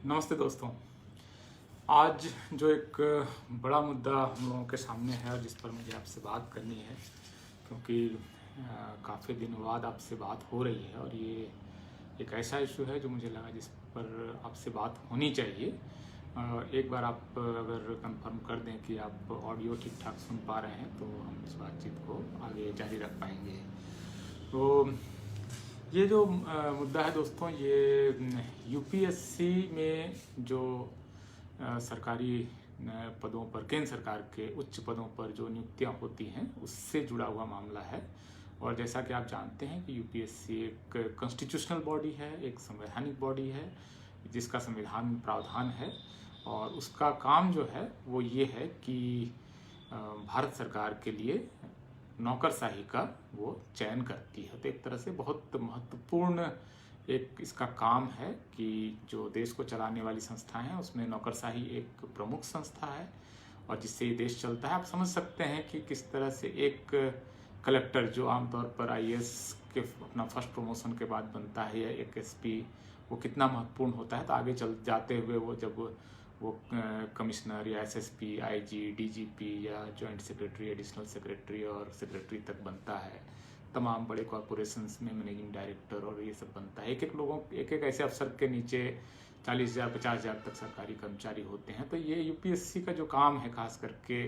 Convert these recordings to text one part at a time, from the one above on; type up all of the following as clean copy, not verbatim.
नमस्ते दोस्तों। आज जो एक बड़ा मुद्दा हम लोगों के सामने है और जिस पर मुझे आपसे बात करनी है, क्योंकि काफ़ी दिनों बाद आपसे बात हो रही है और ये एक ऐसा इशू है जो मुझे लगा जिस पर आपसे बात होनी चाहिए। एक बार आप अगर कंफर्म कर दें कि आप ऑडियो ठीक ठाक सुन पा रहे हैं तो हम इस बातचीत को आगे जारी रख पाएंगे। तो ये जो मुद्दा है दोस्तों, ये यूपीएससी में जो सरकारी पदों पर, केंद्र सरकार के उच्च पदों पर जो नियुक्तियां होती हैं उससे जुड़ा हुआ मामला है। और जैसा कि आप जानते हैं कि यूपीएससी एक कॉन्स्टिट्यूशनल बॉडी है, एक संवैधानिक बॉडी है जिसका संविधान में प्रावधान है और उसका काम जो है वो ये है कि भारत सरकार के लिए नौकरशाही का वो चयन करती है। तो एक तरह से बहुत महत्वपूर्ण एक इसका काम है कि जो देश को चलाने वाली संस्था है उसमें नौकरशाही एक प्रमुख संस्था है और जिससे ये देश चलता है। आप समझ सकते हैं कि किस तरह से एक कलेक्टर जो आमतौर पर आईएएस के अपना फर्स्ट प्रमोशन के बाद बनता है या एक एसपी, वो कितना महत्वपूर्ण होता है। तो आगे चल जाते हुए वो जब वो कमिश्नर या एसएसपी, आईजी, डीजीपी या जॉइंट सेक्रेटरी, एडिशनल सेक्रेटरी और सेक्रेटरी तक बनता है, तमाम बड़े कॉरपोरेशंस में मैनेजिंग डायरेक्टर और ये सब बनता है। एक एक ऐसे अफसर के नीचे 40,000 50,000 तक सरकारी कर्मचारी होते हैं। तो ये यूपीएससी का जो काम है, खास करके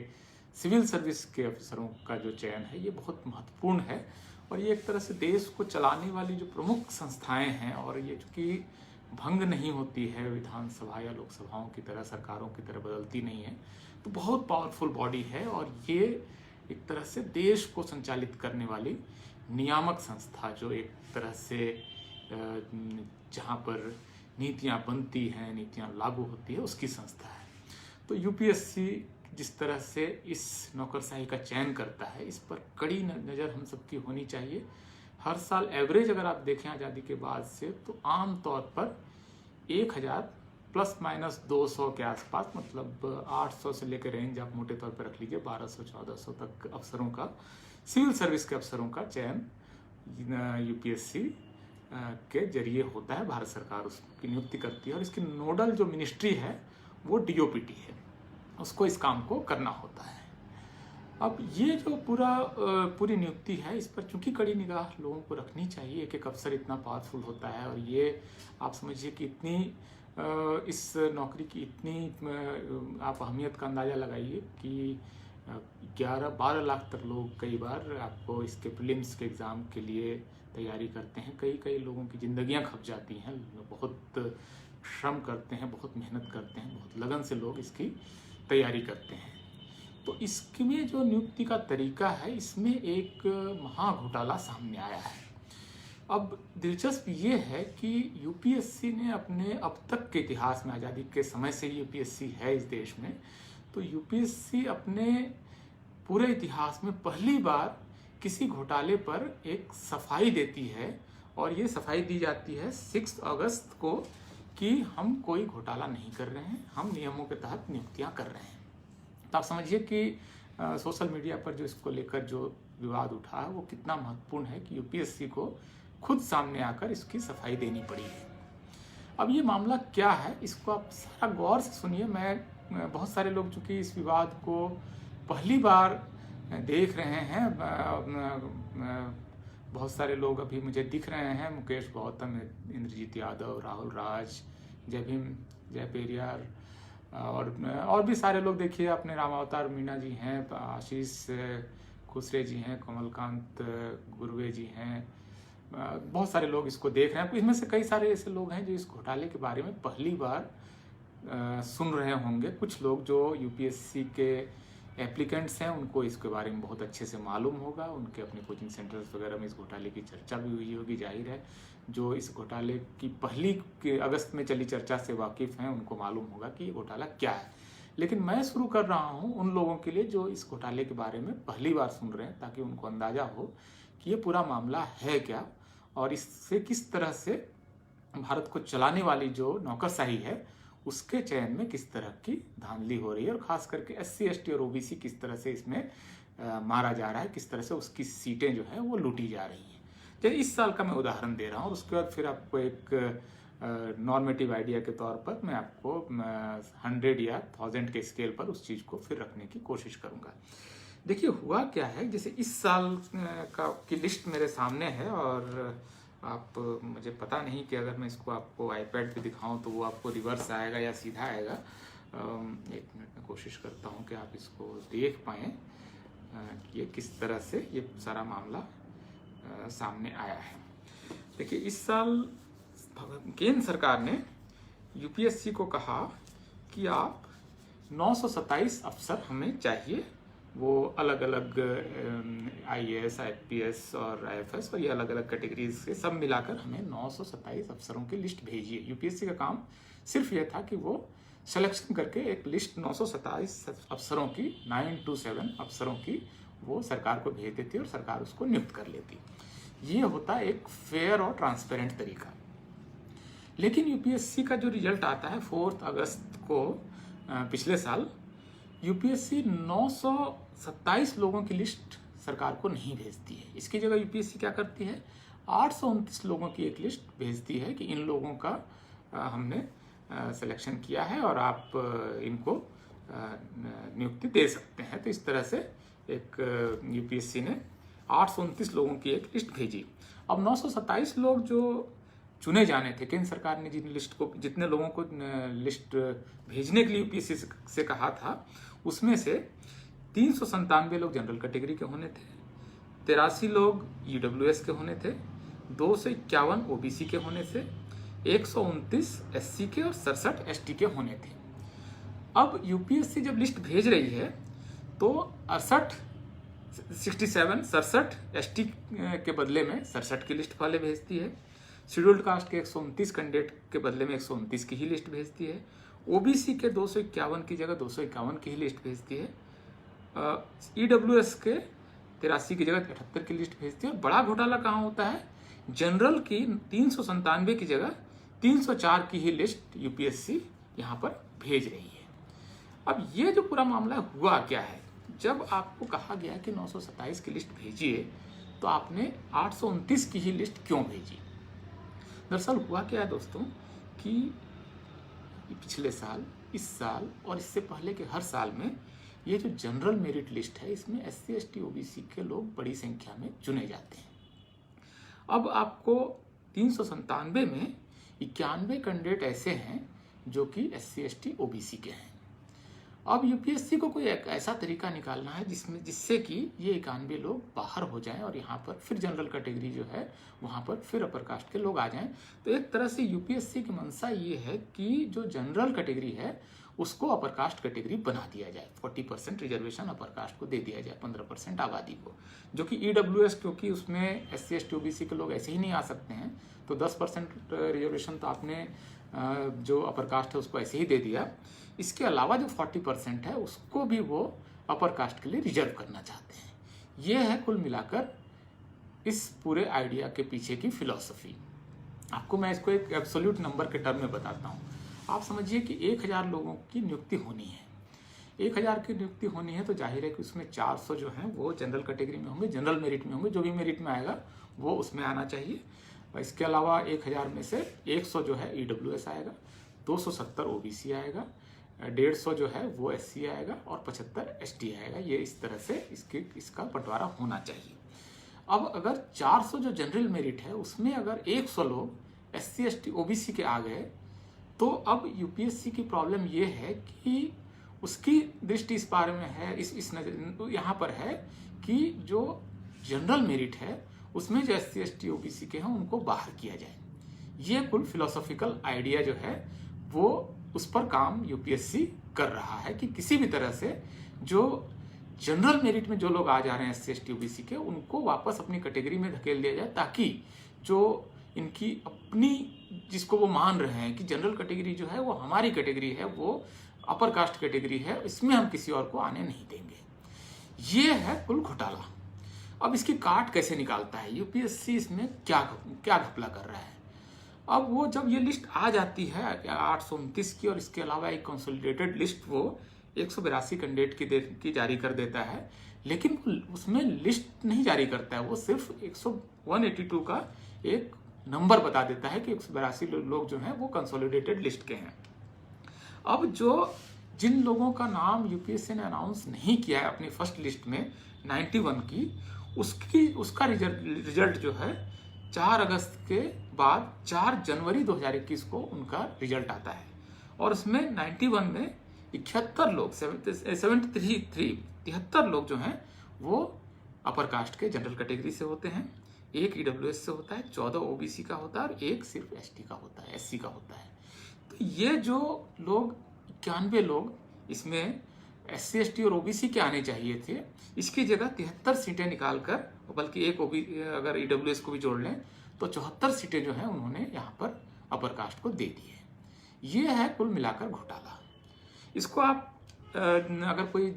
सिविल सर्विस के अफसरों का जो चयन है, ये बहुत महत्वपूर्ण है। और ये एक तरह से देश को चलाने वाली जो प्रमुख संस्थाएं हैं और ये चूँकि भंग नहीं होती है विधानसभा या लोकसभाओं की तरह, सरकारों की तरह बदलती नहीं है, तो बहुत पावरफुल बॉडी है। और ये एक तरह से देश को संचालित करने वाली नियामक संस्था, जो एक तरह से जहाँ पर नीतियाँ बनती हैं, नीतियाँ लागू होती है, उसकी संस्था है। तो यूपीएससी जिस तरह से इस नौकरशाही का चयन करता है, इस पर कड़ी नज़र हम सबकी होनी चाहिए। हर साल एवरेज अगर आप देखें आज़ादी के बाद से, तो आम तौर पर 1000 प्लस माइनस 200 के आसपास, मतलब 800 से लेकर रेंज आप मोटे तौर पर रख लीजिए 1200-1400 तक अफसरों का, सिविल सर्विस के अफसरों का चयन यूपीएससी के जरिए होता है। भारत सरकार उसकी नियुक्ति करती है और इसकी नोडल जो मिनिस्ट्री है वो डीओपीटी है, उसको इस काम को करना होता है। अब ये जो पूरी नियुक्ति है, इस पर चूंकि कड़ी निगाह लोगों को रखनी चाहिए। एक एक अफसर इतना पावरफुल होता है और ये आप समझिए कि इतनी इस नौकरी की इतनी आप अहमियत का अंदाज़ा लगाइए कि 11-12 लाख तक लोग कई बार आपको इसके प्रीलिम्स के एग्ज़ाम के लिए तैयारी करते हैं। कई लोगों की ज़िंदगियां खप जाती हैं, बहुत श्रम करते हैं, बहुत मेहनत करते हैं, बहुत लगन से लोग इसकी तैयारी करते हैं। तो इसमें जो नियुक्ति का तरीका है, इसमें एक महा घोटाला सामने आया है। अब दिलचस्प ये है कि यूपीएससी ने अपने अब तक के इतिहास में, आज़ादी के समय से यूपीएससी है इस देश में, तो यूपीएससी अपने पूरे इतिहास में पहली बार किसी घोटाले पर एक सफाई देती है। और ये सफाई दी जाती है 6 अगस्त को कि हम कोई घोटाला नहीं कर रहे हैं, हम नियमों के तहत नियुक्तियां कर रहे हैं। तो आप समझिए कि सोशल मीडिया पर जो इसको लेकर जो विवाद उठा है वो कितना महत्वपूर्ण है कि यूपीएससी को खुद सामने आकर इसकी सफाई देनी पड़ी है। अब ये मामला क्या है, इसको आप सारा गौर से सुनिए। बहुत सारे लोग चूँकि इस विवाद को पहली बार देख रहे हैं, बहुत सारे लोग अभी मुझे दिख रहे हैं, मुकेश गौतम, इंद्रजीत यादव, राहुल राज, जय भीम, जय पेरियार और भी सारे लोग। देखिए अपने रामावतार मीणा जी हैं, आशीष खुसरे जी हैं, कमलकांत गुरवे जी हैं, बहुत सारे लोग इसको देख रहे हैं। इनमें से कई सारे ऐसे लोग हैं जो इस घोटाले के बारे में पहली बार सुन रहे होंगे। कुछ लोग जो यूपीएससी के एप्लीकेंट्स हैं, उनको इसके बारे में बहुत अच्छे से मालूम होगा, उनके अपने कोचिंग सेंटर्स वगैरह में इस घोटाले की चर्चा भी हुई होगी, जाहिर है। जो इस घोटाले की पहली अगस्त में चली चर्चा से वाकिफ़ हैं, उनको मालूम होगा कि ये घोटाला क्या है। लेकिन मैं शुरू कर रहा हूँ उन लोगों के लिए जो इस घोटाले के बारे में पहली बार सुन रहे हैं, ताकि उनको अंदाज़ा हो कि ये पूरा मामला है क्या और इससे किस तरह से भारत को चलाने वाली जो नौकरशाही है उसके चयन में किस तरह की धांधली हो रही है, और खास करके एससी, एसटी और ओबीसी किस तरह से इसमें मारा जा रहा है, किस तरह से उसकी सीटें जो है वो लूटी जा रही हैं। जैसे इस साल का मैं उदाहरण दे रहा हूँ और उसके बाद फिर आपको एक नॉर्मेटिव आइडिया के तौर पर मैं आपको 100 या 1000 के स्केल पर उस चीज़ को फिर रखने की कोशिश करूँगा। देखिए हुआ क्या है, जैसे इस साल की लिस्ट मेरे सामने है और आप मुझे पता नहीं कि अगर मैं इसको आपको आईपैड पे दिखाऊं तो वो आपको रिवर्स आएगा या सीधा आएगा। एक मिनट में कोशिश करता हूं कि आप इसको देख पाएँ कि ये किस तरह से ये सारा मामला सामने आया है। देखिए इस साल केंद्र सरकार ने यूपीएससी को कहा कि आप 927 अफसर हमें चाहिए, वो अलग अलग आईएएस, आईपीएस और आईएफएस और ये अलग अलग कैटेगरीज से सब मिलाकर हमें 927 अफसरों की लिस्ट भेजिए। यूपीएससी का काम सिर्फ ये था कि वो सिलेक्शन करके एक लिस्ट 927 अफसरों की 927 अफसरों की वो सरकार को भेज देती और सरकार उसको नियुक्त कर लेती। ये होता एक फेयर और ट्रांसपेरेंट तरीका। लेकिन यूपीएससी का जो रिजल्ट आता है 4 अगस्त को पिछले साल, यूपीएससी 927 लोगों की लिस्ट सरकार को नहीं भेजती है। इसकी जगह यूपीएससी क्या करती है, 829 लोगों की एक लिस्ट भेजती है कि इन लोगों का हमने सिलेक्शन किया है और आप इनको नियुक्ति दे सकते हैं। तो इस तरह से एक यूपीएससी ने 829 लोगों की एक लिस्ट भेजी। अब 927 लोग जो चुने जाने थे, केंद्र सरकार ने जितने लोगों को लिस्ट भेजने के लिए यूपीएससी से कहा था, उसमें से 397 लोग जनरल कैटेगरी के होने थे, 83 लोग ईडब्ल्यूएस के होने थे, 251 ओबीसी के होने थे, 129 एससी के और 67 एसटी के होने थे। अब यूपीएससी जब लिस्ट भेज रही है तो 67 एसटी के बदले में 67 की लिस्ट पहले भेजती है, शेड्यूल्ड कास्ट के 129 कैंडिडेट के बदले में 129 की ही लिस्ट भेजती है, ओबीसी के 251 की जगह 251 की ही लिस्ट भेजती है, ईडब्ल्यूएस के 83 की जगह 78 की लिस्ट भेजती है। और बड़ा घोटाला कहाँ होता है, जनरल की 397 की जगह 304 की ही लिस्ट यूपीएससी यहाँ पर भेज रही है। अब ये जो पूरा मामला हुआ क्या है, जब आपको कहा गया कि 927 की लिस्ट भेजिए तो आपने 829 की ही लिस्ट क्यों भेजी। दरअसल हुआ क्या है दोस्तों कि पिछले साल, इस साल और इससे पहले के हर साल में ये जो जनरल मेरिट लिस्ट है इसमें एससी एसटी ओबीसी के लोग बड़ी संख्या में चुने जाते हैं। अब आपको 397 में 91 कैंडिडेट ऐसे हैं जो कि एससी एसटी ओबीसी के हैं। अब यूपीएससी को कोई एक ऐसा तरीका निकालना है जिससे कि ये 91 लोग बाहर हो जाएं और यहाँ पर फिर जनरल कैटेगरी जो है वहाँ पर फिर अपर कास्ट के लोग आ जाएं। तो एक तरह से यूपीएससी की मंशा ये है कि जो जनरल कैटेगरी है उसको अपर कास्ट कैटेगरी बना दिया जाए, 40% रिजर्वेशन अपर कास्ट को दे दिया जाए, 15% आबादी को, जो कि ईडब्ल्यूएस, क्योंकि उसमें एससी एसटी ओबीसी के लोग ऐसे ही नहीं आ सकते हैं तो 10% रिजर्वेशन तो आपने जो अपर कास्ट है उसको ऐसे ही दे दिया। इसके अलावा जो 40% है उसको भी वो अपर कास्ट के लिए रिजर्व करना चाहते हैं। ये है कुल मिलाकर इस पूरे आइडिया के पीछे की फिलॉसफी। आपको मैं इसको एक एब्सोल्यूट नंबर के टर्म में बताता हूँ। आप समझिए कि 1000 लोगों की नियुक्ति होनी है। 1000 की नियुक्ति होनी है तो जाहिर है कि उसमें 400 जो हैं वो जनरल कैटेगरी में होंगे, जनरल मेरिट में होंगे, जो भी मेरिट में आएगा वो उसमें आना चाहिए। और इसके अलावा 1000 में से 100 जो है ईडब्ल्यूएस आएगा, 270 ओबीसी आएगा, 150 जो है वो एससी आएगा और 75 एसटी आएगा। ये इस तरह से इसका बंटवारा होना चाहिए। अब अगर 400 जो जनरल मेरिट है उसमें अगर 100 लोग एससी एसटी ओबीसी के आ गए तो अब यूपीएससी की प्रॉब्लम ये है कि उसकी दृष्टि इस बारे में है, इस नजर यहाँ पर है कि जो जनरल मेरिट है उसमें जो एससी एसटी ओबीसी के हैं उनको बाहर किया जाए। ये कुल फिलोसॉफिकल आइडिया जो है वो उस पर काम यूपीएससी कर रहा है कि किसी भी तरह से जो जनरल मेरिट में जो लोग आ जा रहे हैं एससी एसटी ओबीसी के, उनको वापस अपनी कैटेगरी में धकेल दिया जाए, ताकि जो इनकी अपनी जिसको वो मान रहे हैं कि जनरल कैटेगरी जो है वो हमारी कैटेगरी है, वो अपर कास्ट कैटेगरी है, इसमें हम किसी और को आने नहीं देंगे। ये है कुल घोटाला। अब इसकी काट कैसे निकालता है यूपीएससी, इसमें क्या घपला कर रहा है। अब वो जब ये लिस्ट आ जाती है 829 की और इसके अलावा एक कंसोलिडेटेड लिस्ट वो 182 कैंडिडेट की जारी कर देता है, लेकिन उसमें लिस्ट नहीं जारी करता है, वो सिर्फ 182 का एक नंबर बता देता है कि 182 लोग जो हैं वो कंसोलिडेटेड लिस्ट के हैं। अब जिन लोगों का नाम यूपीएससी ने अनाउंस नहीं किया है अपनी फर्स्ट लिस्ट में 91 की, उसका रिजल्ट जो है 4 अगस्त के बाद 4 जनवरी 2021 को उनका रिजल्ट आता है। और उसमें 91 में 71 लोग 73 लोग जो हैं वो अपर कास्ट के जनरल कैटेगरी से होते हैं, एक ईडब्ल्यूएस से होता है, 14 ओबीसी का होता है और एक सिर्फ एसटी का होता है, एससी का होता है। तो ये जो लोग 91 लोग इसमें एससी एसटी और ओबीसी के आने चाहिए थे, इसकी जगह 73 सीटें निकालकर, बल्कि एक अगर ईडब्ल्यूएस को भी जोड़ लें तो 74 सीटें जो हैं उन्होंने यहाँ पर अपर कास्ट को दे दी है। ये है कुल मिलाकर घोटाला। इसको आप अगर कोई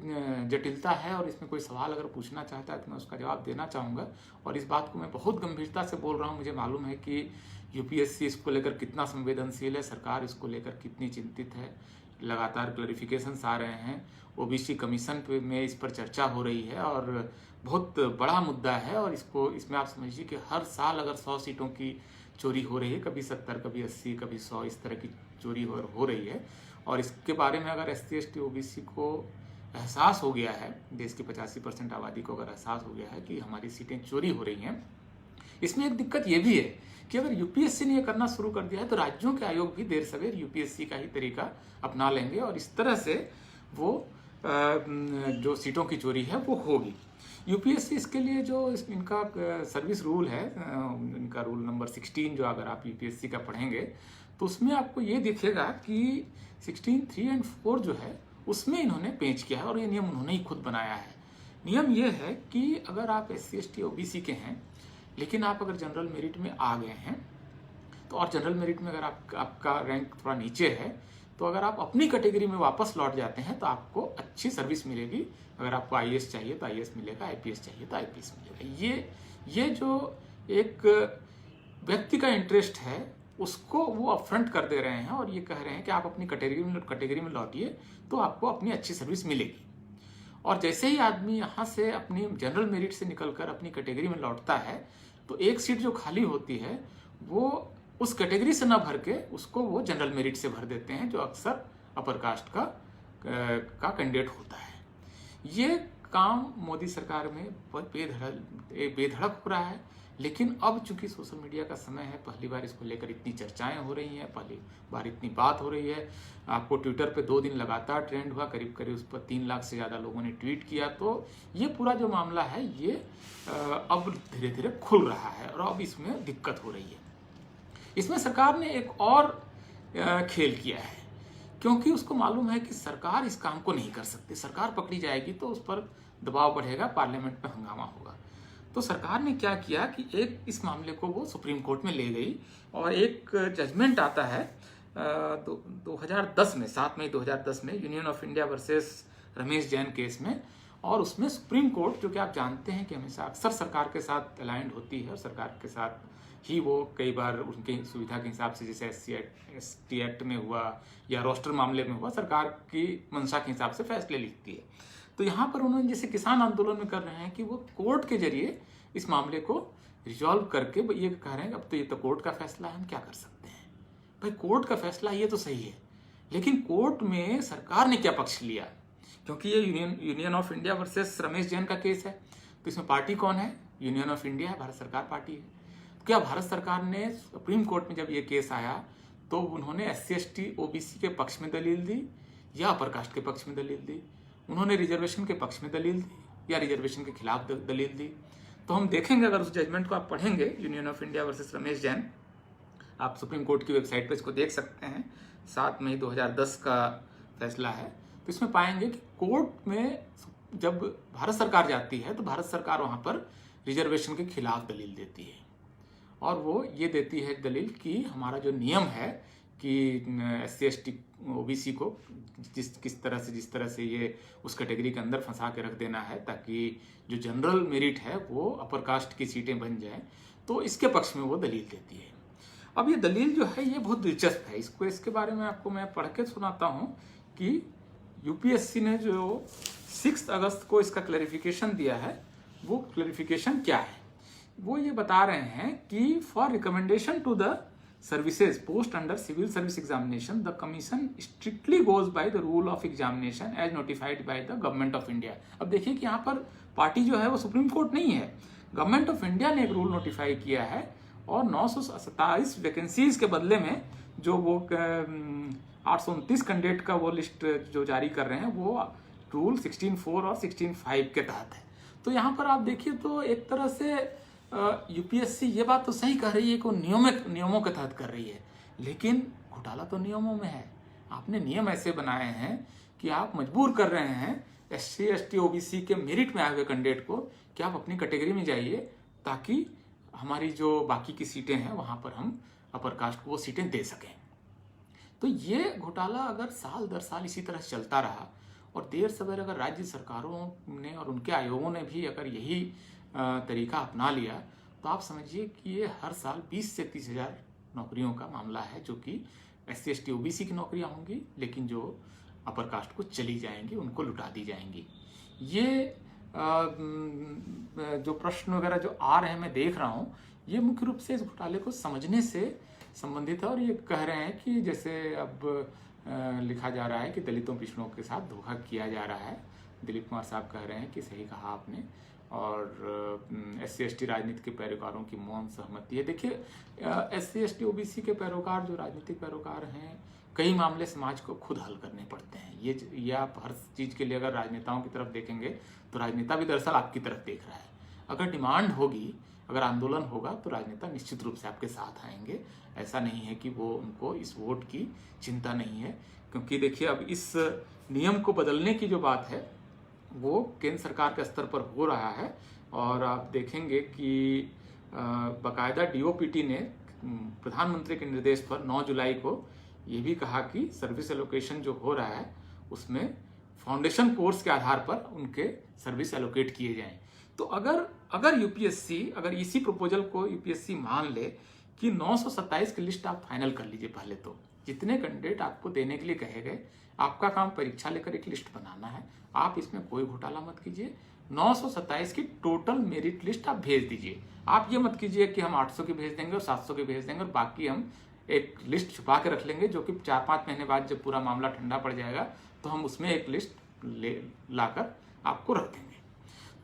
जटिलता है और इसमें कोई सवाल अगर पूछना चाहता है तो मैं उसका जवाब देना चाहूँगा। और इस बात को मैं बहुत गंभीरता से बोल रहा हूँ। मुझे मालूम है कि यूपीएससी इसको लेकर कितना संवेदनशील है, सरकार इसको लेकर कितनी चिंतित है, लगातार क्लैरिफिकेशंस आ रहे हैं, ओबीसी कमीशन में इस पर चर्चा हो रही है और बहुत बड़ा मुद्दा है। और इसमें आप समझिए कि हर साल अगर 100 सीटों की चोरी हो रही है, कभी 70, कभी 80, कभी 100, इस तरह की चोरी हो रही है। और इसके बारे में अगर एससी एसटी ओबीसी को एहसास हो गया है, देश की 85% आबादी को अगर एहसास हो गया है कि हमारी सीटें चोरी हो रही हैं, इसमें एक दिक्कत ये भी है कि अगर यूपीएससी ने ये करना शुरू कर दिया है तो राज्यों के आयोग भी देर सवेर यूपीएससी का ही तरीका अपना लेंगे और इस तरह से वो जो सीटों की चोरी है वो होगी। यूपीएससी इसके लिए जो इनका सर्विस रूल है, इनका रूल नंबर 16 जो अगर आप यूपीएससी का पढ़ेंगे तो उसमें आपको ये दिखेगा कि 16(3) और 4 जो है उसमें इन्होंने पेश किया है और ये नियम उन्होंने ही खुद बनाया है। नियम ये है कि अगर आप एससी एसटी ओबीसी के हैं लेकिन आप अगर जनरल मेरिट में आ गए हैं तो, और जनरल मेरिट में अगर आपका रैंक थोड़ा नीचे है तो अगर आप अपनी कैटेगरी में वापस लौट जाते हैं तो आपको अच्छी सर्विस मिलेगी। अगर आपको आईएएस चाहिए तो आईएएस मिलेगा, आईपीएस चाहिए तो आईपीएस मिलेगा। ये जो एक व्यक्ति का इंटरेस्ट है उसको वो अपफ्रंट कर दे रहे हैं और ये कह रहे हैं कि आप अपनी कैटेगरी में लौटिए तो आपको अपनी अच्छी सर्विस मिलेगी। और जैसे ही आदमी यहाँ से अपनी जनरल मेरिट से निकलकर अपनी कैटेगरी में लौटता है तो एक सीट जो खाली होती है वो उस कैटेगरी से ना भर के उसको वो जनरल मेरिट से भर देते हैं, जो अक्सर अपर कास्ट का कैंडिडेट होता है। ये काम मोदी सरकार में बेधड़क हो रहा है। लेकिन अब चूंकि सोशल मीडिया का समय है, पहली बार इसको लेकर इतनी चर्चाएं हो रही हैं, पहली बार इतनी बात हो रही है। आपको ट्विटर पे 2 दिन लगातार ट्रेंड हुआ, करीब करीब उस पर 3 लाख से ज़्यादा लोगों ने ट्वीट किया। तो ये पूरा जो मामला है ये अब धीरे धीरे खुल रहा है और अब इसमें दिक्कत हो रही है। इसमें सरकार ने एक और खेल किया है, क्योंकि उसको मालूम है कि सरकार इस काम को नहीं कर सकती। सरकार पकड़ी जाएगी तो उस पर दबाव बढ़ेगा, पार्लियामेंट में हंगामा होगा। तो सरकार ने क्या किया कि इस मामले को वो सुप्रीम कोर्ट में ले गई और एक जजमेंट आता है 2010 में, 7 मई 2010 में, union of India versus Ramesh Jain case में। और उसमें सुप्रीम कोर्ट, जो कि आप जानते हैं कि हमेशा अक्सर सरकार के साथ अलाइंड होती है और सरकार के साथ ही वो कई बार उनकी सुविधा के हिसाब से, जैसे SC एक्ट में हुआ या रोस्टर मामले में हुआ, सरकार की मंशा के हिसाब से फैसले लिखती है। तो यहाँ पर उन्होंने जैसे किसान आंदोलन में कर रहे हैं कि वो कोर्ट के जरिए इस मामले को रिजॉल्व करके ये कह रहे हैं अब तो ये तो कोर्ट का फैसला है, हम क्या कर सकते हैं। भाई कोर्ट का फैसला ये तो सही है, लेकिन कोर्ट में सरकार ने क्या पक्ष लिया, क्योंकि ये union of India versus Ramesh Jain का केस है। तो इसमें पार्टी कौन है? यूनियन ऑफ इंडिया है, भारत सरकार पार्टी है। क्या भारत सरकार ने सुप्रीम कोर्ट में जब ये केस आया तो उन्होंने SC ST OBC के पक्ष में दलील दी या अपर कास्ट के पक्ष में दलील दी? उन्होंने रिजर्वेशन के पक्ष में दलील दी या रिजर्वेशन के खिलाफ दलील दी? तो हम देखेंगे, अगर उस जजमेंट को आप पढ़ेंगे, union of India versus Ramesh Jain, आप सुप्रीम कोर्ट की वेबसाइट पर इसको देख सकते हैं, 7 मई 2010 का फैसला है। तो इसमें पाएंगे कि कोर्ट में जब भारत सरकार जाती है तो भारत सरकार वहाँ पर रिजर्वेशन के खिलाफ दलील देती है और वो ये देती है दलील कि हमारा जो नियम है कि SC ST OBC को जिस तरह से ये उस कैटेगरी के अंदर फंसा के रख देना है ताकि जो जनरल मेरिट है वो अपर कास्ट की सीटें बन जाए, तो इसके पक्ष में वो दलील देती है। अब ये दलील जो है ये बहुत दिलचस्प है। इसके बारे में आपको मैं पढ़ के सुनाता हूँ कि यूपीएससी ने जो 6 अगस्त को इसका क्लैरिफिकेशन दिया है वो क्लैरिफिकेशन क्या है वो ये बता रहे हैं कि for recommendation to the services post under civil service examination the commission strictly goes by the rule of examination as notified by the government of India. अब देखिए कि यहाँ पर पार्टी जो है वो सुप्रीम कोर्ट नहीं है, गवर्नमेंट ऑफ इंडिया ने एक रूल नोटिफाई किया है और 927 वैकेंसीज के बदले में जो वो 829 कैंडिडेट का वो लिस्ट जो जारी कर रहे हैं वो रूल 16.4 और 16.5 के तहत है। तो यहाँ पर आप देखिए तो एक तरह से यूपीएससी ये बात तो सही कह रही है कि वो नियमों के तहत कर रही है, लेकिन घोटाला तो नियमों में है। आपने नियम ऐसे बनाए हैं कि आप मजबूर कर रहे हैं SC ST OBC के मेरिट में आए हुए कैंडिडेट को कि आप अपनी कैटेगरी में जाइए ताकि हमारी जो बाकी की सीटें हैं वहां पर हम अपर कास्ट को वो सीटें दे सकें। तो ये घोटाला अगर साल दर साल इसी तरह चलता रहा और देर सवेर अगर राज्य सरकारों ने और उनके आयोगों ने भी अगर यही तरीका अपना लिया तो आप समझिए कि ये हर साल 20 से 30 हजार नौकरियों का मामला है, जो कि SC ST OBC की नौकरियां होंगी, लेकिन जो अपर कास्ट को चली जाएंगी, उनको लुटा दी जाएंगी। ये जो प्रश्न वगैरह जो आ रहे हैं मैं देख रहा हूँ, ये मुख्य रूप से इस घोटाले को समझने से संबंधित है। और ये कह रहे हैं कि जैसे अब लिखा जा रहा है कि दलितों पिछड़ों के साथ धोखा किया जा रहा है। दिलीप कुमार साहब कह रहे हैं कि सही कहा आपने, और SC ST राजनीति के पैरोकारों की मौन सहमति है। देखिए SC ST OBC के पैरोकार जो राजनीतिक पैरोकार हैं, कई मामले समाज को खुद हल करने पड़ते हैं। ये आप हर चीज़ के लिए अगर राजनेताओं की तरफ देखेंगे तो राजनेता भी दरअसल आपकी तरफ देख रहा है। अगर डिमांड होगी, अगर आंदोलन होगा तो राजनेता निश्चित रूप से आपके साथ आएंगे। ऐसा नहीं है कि वो उनको इस वोट की चिंता नहीं है, क्योंकि देखिए अब इस नियम को बदलने की जो बात है वो केंद्र सरकार के स्तर पर हो रहा है। और आप देखेंगे कि बाकायदा DOPT ने प्रधानमंत्री के निर्देश पर 9 जुलाई को ये भी कहा कि सर्विस एलोकेशन जो हो रहा है उसमें फाउंडेशन कोर्स के आधार पर उनके सर्विस एलोकेट किए जाएं। तो अगर यूपीएससी अगर इसी प्रपोजल को यूपीएससी मान ले कि 927 की लिस्ट आप फाइनल कर लीजिए, पहले तो जितने कैंडिडेट आपको देने के लिए कहे गए, आपका काम परीक्षा लेकर एक लिस्ट बनाना है, आप इसमें कोई घोटाला मत कीजिए। 927 की टोटल मेरिट लिस्ट आप भेज दीजिए। आप ये मत कीजिए कि हम 800 की भेज देंगे और 700 की भेज देंगे और बाकी हम एक लिस्ट छुपा के रख लेंगे, जो कि 4-5 महीने बाद जब पूरा मामला ठंडा पड़ जाएगा तो हम उसमें एक लिस्ट लाकर आपको रख देंगे।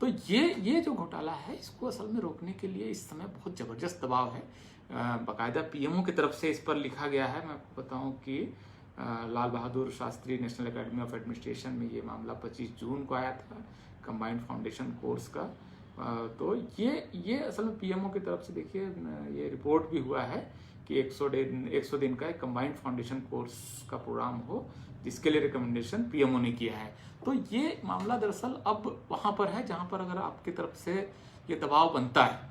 तो ये जो घोटाला है इसको असल में रोकने के लिए इस समय बहुत ज़बरदस्त दबाव है। बाकायदा PMO की तरफ से इस पर लिखा गया है। मैं आपको बताऊं कि Lal Bahadur Shastri national academy of administration में ये मामला 25 जून को आया था, कंबाइंड फाउंडेशन कोर्स का। तो ये असल में PMO की तरफ से देखिए ये रिपोर्ट भी हुआ है कि 100 दिन का एक कंबाइंड फाउंडेशन कोर्स का प्रोग्राम हो, जिसके लिए रिकमेंडेशन PMO ने किया है। तो ये मामला दरअसल अब वहाँ पर है जहाँ पर अगर आपकी तरफ से ये दबाव बनता है।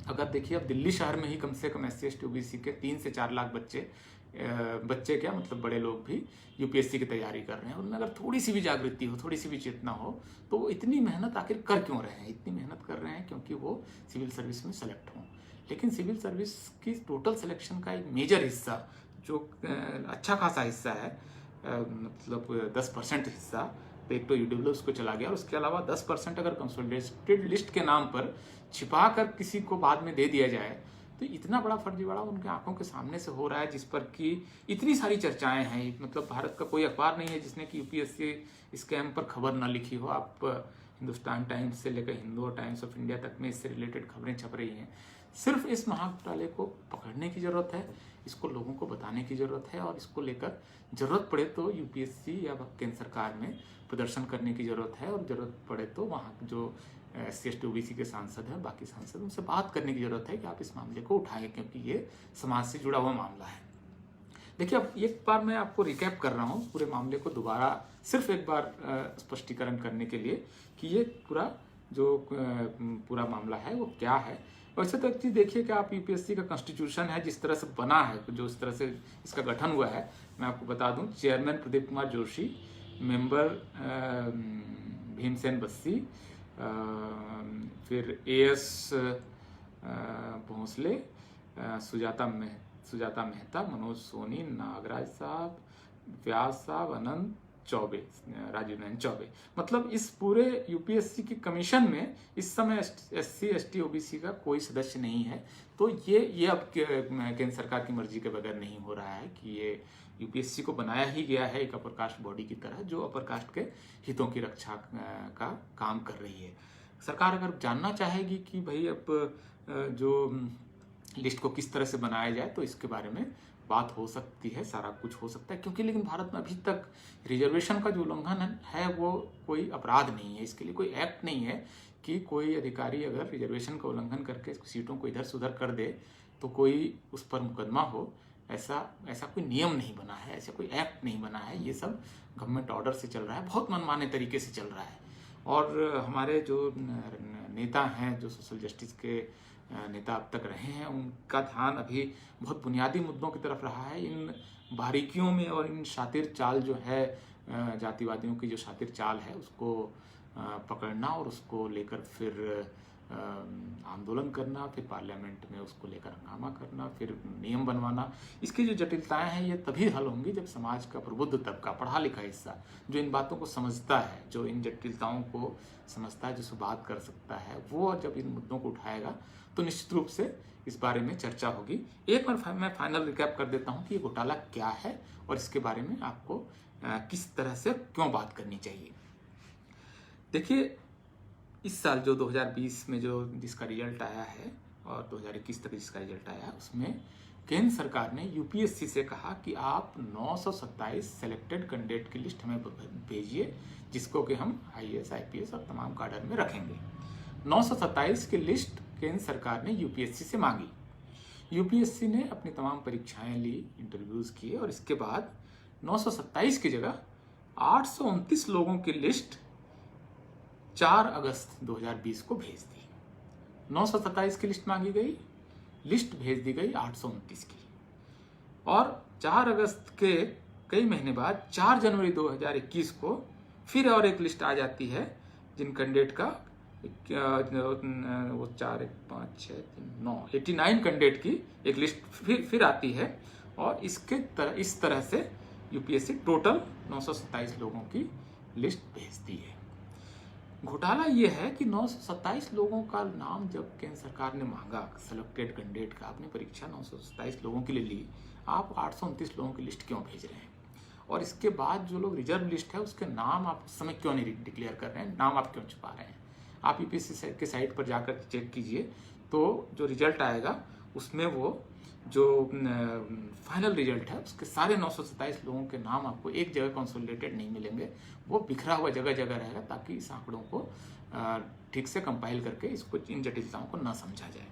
अगर देखिए अब दिल्ली शहर में ही कम से कम SC ST OBC के 3 से 4 लाख बच्चे क्या मतलब बड़े लोग भी यूपीएससी की तैयारी कर रहे हैं। उनमें अगर थोड़ी सी भी जागृति हो, थोड़ी सी भी चेतना हो, तो वो इतनी मेहनत आखिर कर क्यों रहे हैं? इतनी मेहनत कर रहे हैं क्योंकि वो सिविल सर्विस में सेलेक्ट हों। लेकिन सिविल सर्विस की टोटल सिलेक्शन का एक मेजर हिस्सा, जो अच्छा खासा हिस्सा है, मतलब 10% हिस्सा तो एक तो EWS को चला गया, और उसके अलावा 10% अगर कंसोलिडेटेड लिस्ट के नाम पर छिपा कर किसी को बाद में दे दिया जाए, तो इतना बड़ा फर्जीवाड़ा उनके आंखों के सामने से हो रहा है, जिस पर कि इतनी सारी चर्चाएं हैं। मतलब भारत का कोई अखबार नहीं है जिसने कि यूपीएससी स्कैम पर खबर ना लिखी हो। आप हिंदुस्तान टाइम्स से लेकर हिंदू और टाइम्स ऑफ इंडिया तक में इससे रिलेटेड खबरें छप रही हैं। सिर्फ इस महाघोटाले को पकड़ने की जरूरत है, इसको लोगों को बताने की जरूरत है, और इसको लेकर जरूरत पड़े तो यूपीएससी या केंद्र सरकार में प्रदर्शन करने की जरूरत है, और जरूरत पड़े तो वहाँ जो SC ST OBC के सांसद हैं, बाकी सांसद, उनसे बात करने की जरूरत है कि आप इस मामले को उठाएं, क्योंकि ये समाज से जुड़ा हुआ मामला है। देखिए अब एक बार मैं आपको रिकैप कर रहा हूँ पूरे मामले को, दोबारा सिर्फ एक बार स्पष्टीकरण करने के लिए कि ये पूरा मामला है वो क्या है। वैसे तो एक चीज़ देखिए कि आप यूपीएससी का कॉन्स्टिट्यूशन है जिस तरह से बना है, जो इस तरह से इसका गठन हुआ है, मैं आपको बता दूं। चेयरमैन प्रदीप कुमार जोशी, मेंबर भीमसेन बस्सी, फिर AS भोंसले, सुजाता मेहता, मनोज सोनी, नागराज साहब, व्यास साहब, अनंत, चौबे, राजीव नयन चौबे। मतलब इस पूरे यूपीएससी की कमीशन में इस समय SC ST OBC का कोई सदस्य नहीं है। तो ये अब केंद्र सरकार की मर्जी के बगैर नहीं हो रहा है कि ये यूपीएससी को बनाया ही गया है एक अपर कास्ट बॉडी की तरह जो अपर कास्ट के हितों की रक्षा का काम कर रही है। सरकार अगर जानना चाहेगी कि भाई अब जो लिस्ट को किस तरह से बनाया जाए तो इसके बारे में बात हो सकती है, सारा कुछ हो सकता है, क्योंकि लेकिन भारत में अभी तक रिजर्वेशन का जो उल्लंघन है वो कोई अपराध नहीं है। इसके लिए कोई एक्ट नहीं है कि कोई अधिकारी अगर रिजर्वेशन का उल्लंघन करके सीटों को इधर से उधर कर दे तो कोई उस पर मुकदमा हो। ऐसा कोई नियम नहीं बना है, ऐसा कोई एक्ट नहीं बना है। ये सब गवर्नमेंट ऑर्डर से चल रहा है, बहुत मनमाने तरीके से चल रहा है। और हमारे जो नेता हैं, जो सोशल जस्टिस के नेता अब तक रहे हैं, उनका ध्यान अभी बहुत बुनियादी मुद्दों की तरफ रहा है। इन बारीकियों में और इन शातिर चाल जो है, जातिवादियों की जो शातिर चाल है, उसको पकड़ना और उसको लेकर फिर आंदोलन करना, फिर पार्लियामेंट में उसको लेकर हंगामा करना, फिर नियम बनवाना। इसकी जो जटिलताएं हैं ये तभी हल होंगी जब समाज का प्रबुद्ध तबका, पढ़ा लिखा हिस्सा, जो इन बातों को समझता है, जो इन जटिलताओं को समझता है, जिसको बात कर सकता है, वो जब इन मुद्दों को उठाएगा तो निश्चित रूप से इस बारे में चर्चा होगी। एक बार मैं फाइनल रिकैप कर देता हूँ कि ये घोटाला क्या है और इसके बारे में आपको किस तरह से क्यों बात करनी चाहिए। देखिए, इस साल जो 2020 में जिसका रिजल्ट आया है और 2021 तक जिसका रिजल्ट आया, उसमें केंद्र सरकार ने यूपीएससी से कहा कि आप 927 सेलेक्टेड कैंडिडेट की लिस्ट हमें भेजिए, जिसको कि हम IAS IPS और तमाम काडर में रखेंगे। 927 की लिस्ट केंद्र सरकार ने यूपीएससी से मांगी। यूपीएससी ने अपनी तमाम परीक्षाएं ली, इंटरव्यूज किए और इसके बाद 927 की जगह 829 लोगों की लिस्ट 4 अगस्त 2020 को भेज दी। 927 की लिस्ट मांगी गई, लिस्ट भेज दी गई 829 की, और 4 अगस्त के कई महीने बाद 4 जनवरी 2021 को फिर और एक लिस्ट आ जाती है, जिन कैंडिडेट का वो 4 1 5 6 3 9 89 कैंडिडेट की एक लिस्ट फिर आती है। और इस तरह से यूपीएससी टोटल 927 लोगों की लिस्ट भेजती है। घोटाला ये है कि 927 लोगों का नाम जब केंद्र सरकार ने मांगा, सेलेक्टेड कैंडिडेट का, आपने परीक्षा 927 लोगों के लिए ली, आप 829 लोगों की लिस्ट क्यों भेज रहे हैं? और इसके बाद जो लोग रिजर्व लिस्ट है उसके नाम आप उस समय क्यों नहीं डिक्लेयर कर रहे हैं? नाम आप क्यों छुपा रहे हैं? आप यूपीएससी के साइट पर जाकर चेक कीजिए, तो जो रिजल्ट आएगा उसमें वो जो फाइनल रिजल्ट है उसके सारे 927 लोगों के नाम आपको एक जगह कंसोलिडेटेड नहीं मिलेंगे, वो बिखरा हुआ जगह जगह रहेगा, ताकि इस आंकड़ों को ठीक से कंपाइल करके इसको, इन जटिलताओं को ना समझा जाए।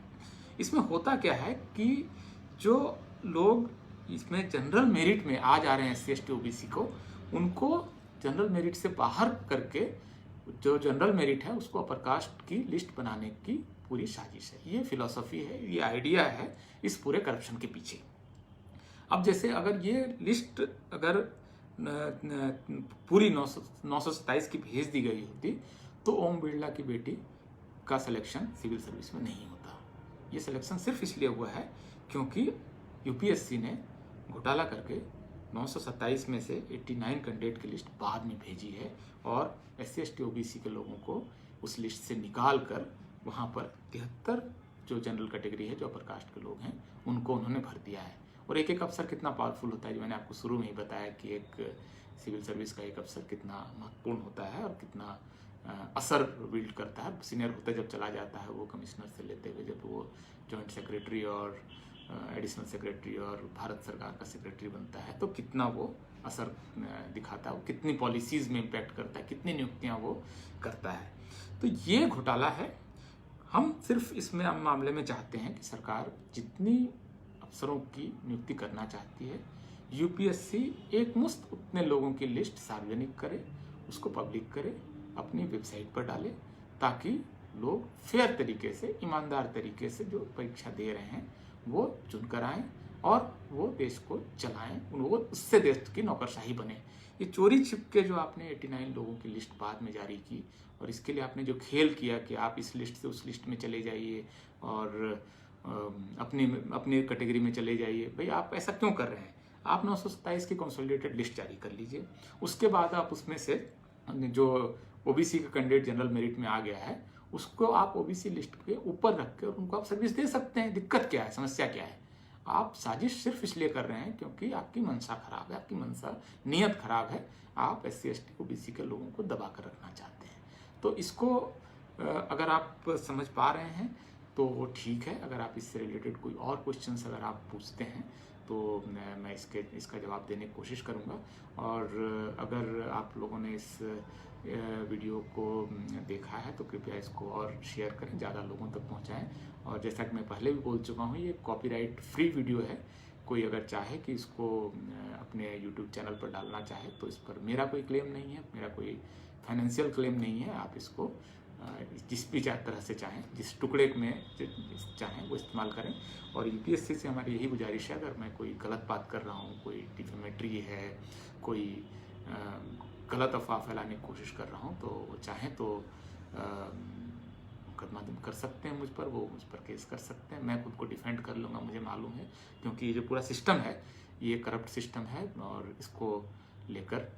इसमें होता क्या है कि जो लोग इसमें जनरल मेरिट में आ जा रहे हैं SC ST OBC को, उनको जनरल मेरिट से बाहर करके जो जनरल मेरिट है उसको अपर कास्ट की लिस्ट बनाने की पूरी साजिश है। ये फिलॉसफी है, ये आइडिया है इस पूरे करप्शन के पीछे। अब जैसे अगर ये लिस्ट अगर पूरी 927 की भेज दी गई होती तो ओम बिरला की बेटी का सिलेक्शन सिविल सर्विस में नहीं होता। ये सिलेक्शन सिर्फ इसलिए हुआ है क्योंकि यूपीएससी ने घोटाला करके 927 में से 89 कैंडिडेट की लिस्ट बाद में भेजी है और SC ST OBC के लोगों को उस लिस्ट से निकाल कर वहाँ पर 73 जो जनरल कैटेगरी है, जो अपर कास्ट के लोग हैं, उनको उन्होंने भर दिया है। और एक एक अफसर कितना पावरफुल होता है, जो मैंने आपको शुरू में ही बताया कि एक सिविल सर्विस का एक अफसर कितना महत्वपूर्ण होता है और कितना असर बिल्ड करता है। सीनियर होते जब चला जाता है वो कमिश्नर से लेते हुए, जब वो जॉइंट सेक्रेटरी और एडिशनल सेक्रेटरी और भारत सरकार का सेक्रेटरी बनता है, तो कितना वो असर दिखाता है, वो कितनी पॉलिसीज़ में इम्पैक्ट करता है, कितनी नियुक्तियां वो करता है। तो ये घोटाला है। हम सिर्फ इसमें मामले में चाहते हैं कि सरकार जितनी अफसरों की नियुक्ति करना चाहती है, यूपीएससी एक मुश्त उतने लोगों की लिस्ट सार्वजनिक करे, उसको पब्लिक करे, अपनी वेबसाइट पर डाले, ताकि लोग फेयर तरीके से, ईमानदार तरीके से जो परीक्षा दे रहे हैं वो चुनकर आएँ और वो देश को चलाएं, वो उससे देश की नौकरशाही बने। ये चोरी छिप के जो आपने 89 लोगों की लिस्ट बाद में जारी की, और इसके लिए आपने जो खेल किया कि आप इस लिस्ट से उस लिस्ट में चले जाइए और अपनी कैटेगरी में चले जाइए, भाई आप ऐसा क्यों कर रहे हैं? आप 927 की कंसोलिडेटेड लिस्ट जारी कर लीजिए। उसके बाद आप उसमें से जो ओबीसी का कैंडिडेट जनरल मेरिट में आ गया है उसको आप ओबीसी लिस्ट के ऊपर रख के उनको आप सर्विस दे सकते हैं। दिक्कत क्या है, समस्या क्या है? आप साजिश सिर्फ इसलिए कर रहे हैं क्योंकि आपकी मंशा खराब है, आपकी मंशा नीयत खराब है। आप SC ST ओबीसी के लोगों को दबा कर रखना चाहते हैं। तो इसको अगर आप समझ पा रहे हैं तो ठीक है। अगर आप इससे रिलेटेड कोई और क्वेश्चंस अगर आप पूछते हैं तो मैं इसका जवाब देने की कोशिश करूंगा। और अगर आप लोगों ने इस वीडियो को देखा है तो कृपया इसको और शेयर करें, ज़्यादा लोगों तक पहुंचाएं। और जैसा कि मैं पहले भी बोल चुका हूं, ये कॉपीराइट फ्री वीडियो है। कोई अगर चाहे कि इसको अपने YouTube चैनल पर डालना चाहे तो इस पर मेरा कोई क्लेम नहीं है, मेरा कोई फाइनेंशियल क्लेम नहीं है। आप इसको जिस भी तरह से चाहें, जिस टुकड़े में चाहें वो इस्तेमाल करें। और UPSC से हमारी यही गुजारिश है, अगर मैं कोई गलत बात कर रहा हूँ, कोई डिफेमेटरी है, कोई गलत अफवाह फैलाने की कोशिश कर रहा हूँ, तो वो चाहें तो मुकदमा कर सकते हैं मुझ पर, वो मुझ पर केस कर सकते हैं। मैं खुद को डिफेंड कर लूँगा, मुझे मालूम है, क्योंकि ये जो पूरा सिस्टम है ये करप्ट सिस्टम है और इसको लेकर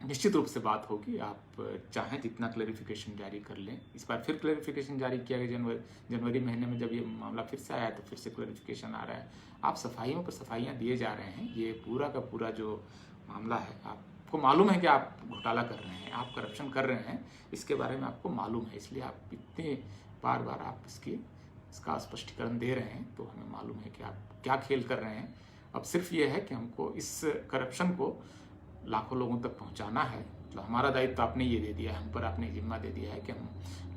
निश्चित रूप से बात होगी। आप चाहें जितना क्लैरिफिकेशन जारी कर लें। इस बार फिर क्लैरिफिकेशन जारी किया गया जनवरी महीने में, जब ये मामला फिर से आया तो फिर से क्लैरिफिकेशन आ रहा है। आप सफाइयों पर सफाइयाँ दिए जा रहे हैं। ये पूरा का पूरा जो मामला है, आपको मालूम है कि आप घोटाला कर रहे हैं, आप करप्शन कर रहे हैं, इसके बारे में आपको मालूम है, इसलिए आप इतने बार बार आप इसका स्पष्टीकरण दे रहे हैं। तो हमें मालूम है कि आप क्या खेल कर रहे हैं। अब सिर्फ ये है कि हमको इस करप्शन को लाखों लोगों तक पहुंचाना है। मतलब हमारा दायित्व आपने ये दे दिया है, हम पर आपने जिम्मा दे दिया है कि हम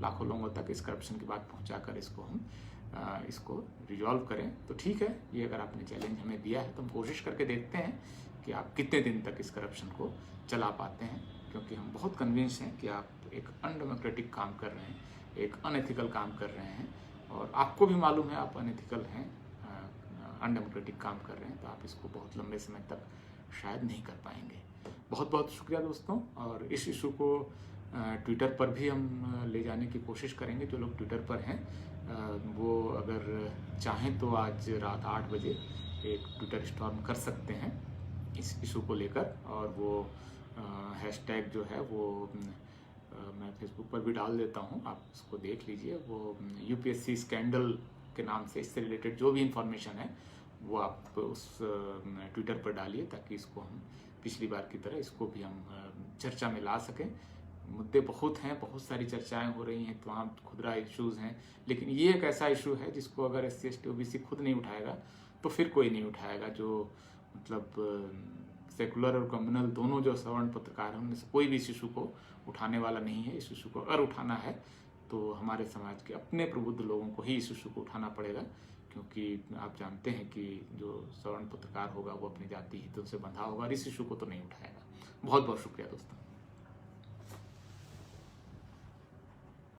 लाखों लोगों तक इस करप्शन की बात पहुंचाकर इसको रिजॉल्व करें। तो ठीक है, ये अगर आपने चैलेंज हमें दिया है तो हम कोशिश करके देखते हैं कि आप कितने दिन तक इस करप्शन को चला पाते हैं, क्योंकि हम बहुत कन्विंस हैं कि आप एक अनडेमोक्रेटिक काम कर रहे हैं, एक अनएथिकल काम कर रहे हैं। और आपको भी मालूम है आप अनएथिकल हैं, अनडेमोक्रेटिक काम कर रहे हैं, तो आप इसको बहुत लंबे समय तक शायद नहीं कर पाएंगे। बहुत बहुत शुक्रिया दोस्तों। और इस इशू को ट्विटर पर भी हम ले जाने की कोशिश करेंगे। जो लोग ट्विटर पर हैं वो अगर चाहें तो आज रात 8 बजे एक ट्विटर स्टॉर्म कर सकते हैं इस इशू को लेकर। और वो हैशटैग जो है वो मैं फेसबुक पर भी डाल देता हूँ, आप उसको देख लीजिए। वो UPSC स्कैंडल के नाम से इससे रिलेटेड जो भी इंफॉर्मेशन है वो आप उस ट्विटर पर डालिए, ताकि इसको हम पिछली बार की तरह इसको भी हम चर्चा में ला सकें। मुद्दे बहुत हैं, बहुत सारी चर्चाएं हो रही हैं, तमाम खुदरा इश्यूज़ हैं, लेकिन ये एक ऐसा इशू है जिसको अगर SC ST OBC खुद नहीं उठाएगा तो फिर कोई नहीं उठाएगा। जो मतलब सेकुलर और कम्युनल दोनों जो सवर्ण पत्रकार हैं उनमें से कोई भी इस इशू को उठाने वाला नहीं है। इस इशू को अगर उठाना है तो हमारे समाज के अपने प्रबुद्ध लोगों को ही इस इशू को उठाना पड़ेगा, क्योंकि आप जानते हैं कि जो सवर्ण पत्रकार होगा वो अपनी जाति हितों से बंधा होगा और इस इशू को तो नहीं उठाएगा। बहुत बहुत शुक्रिया दोस्तों।